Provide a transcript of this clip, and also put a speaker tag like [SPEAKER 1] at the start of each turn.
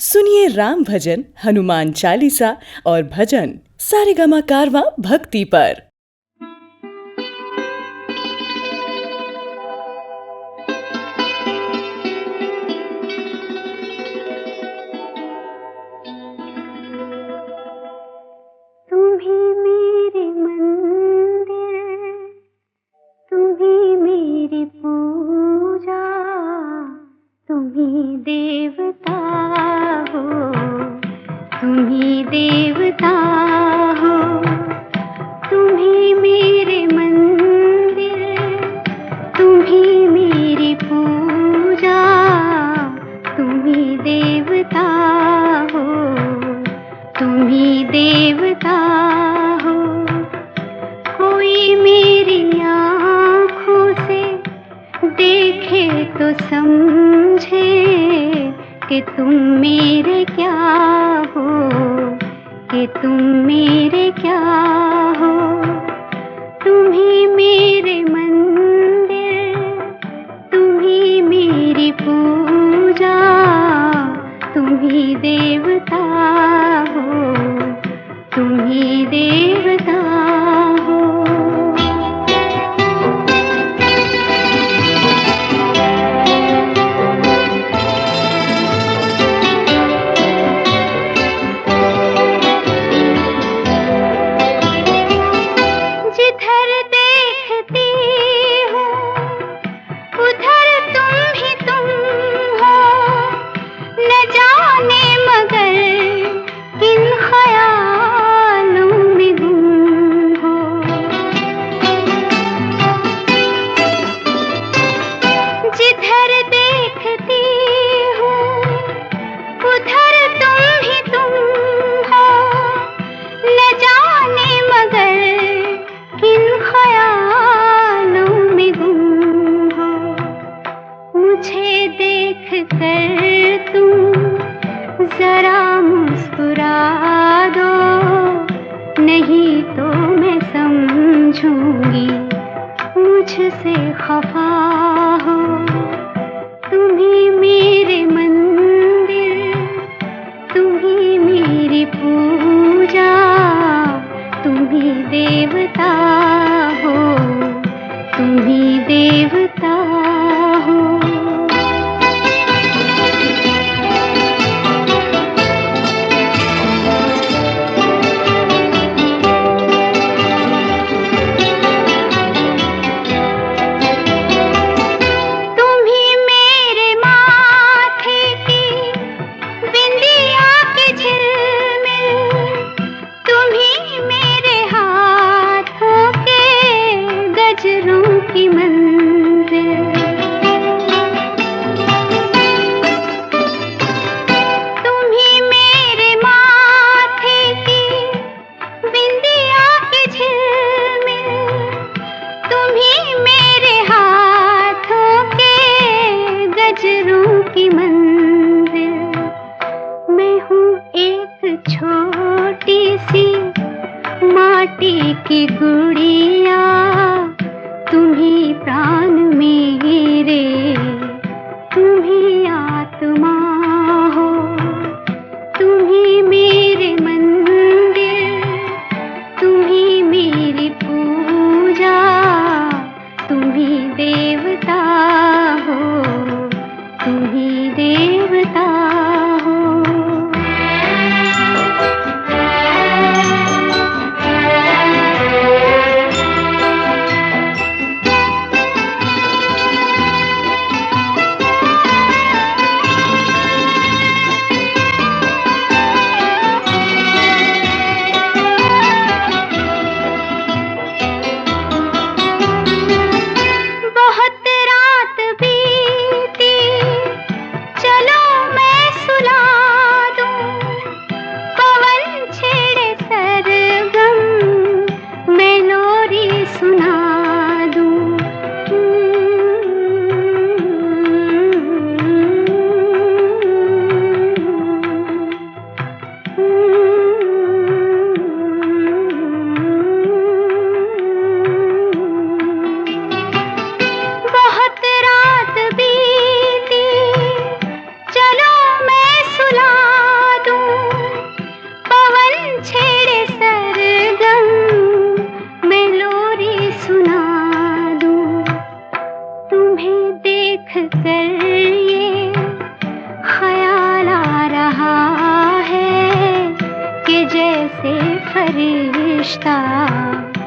[SPEAKER 1] सुनिए राम भजन, हनुमान चालीसा और भजन सारेगामा कारवां भक्ति पर।
[SPEAKER 2] तुम्ही मेरे मंदिर, तुम्ही मेरी पूजा, तुम्ही देवता हो, तुम्ही देवता हो। तुम्ही मेरे मंदिर, तुम्ही मेरी पूजा, तुम्ही देवता हो, तुम्ही देवता हो। कोई मेरी आँखों से देखे तो समझे कि तुम मेरे क्या हो, कि तुम मेरे क्या हो। तुम्ही मेरे मंदिर, तुम्ही मेरी पूजा, तुम्ही देवता हो, तुम्ही देवता हो। जिधर देखती हूँ उधर तुम ही तुम हो, न जाने मगर किन ख्यालों में गुम हो। जिधर देखती हूँ उधर तुम ही तुम हो, न जाने मगर किन ख्यालों में गुम हो। मुझे देख कर तुम जरा मुस्कुरा दो, नहीं तो मैं समझूंगी मुझसे खफा हो। तुम्ही मेरे मंदिर, तुम्ही मेरी पूजा, तुम्ही देवता हो, तुम्ही देवता हो। तुम्ही मेरे माथे की बिंदिया की झिलमिल, तुम्ही मेरे हाथों के गजरों की मंजिल। तुम्ही मेरे माथे की बिंदिया की झिलमिल, तुम्ही मेरे हाथों के गजरों की मंजिल। मैं हूँ एक छोटी सी माटी की गुड़िया, तुम्ही प्राण मेरे, तुम्ही आत्मा हो। तुम्ही मेरे मंदिर, तुम्ही मेरी पूजा, तुम्ही देवता हो, तुम्ही देवता हो। रिश्ता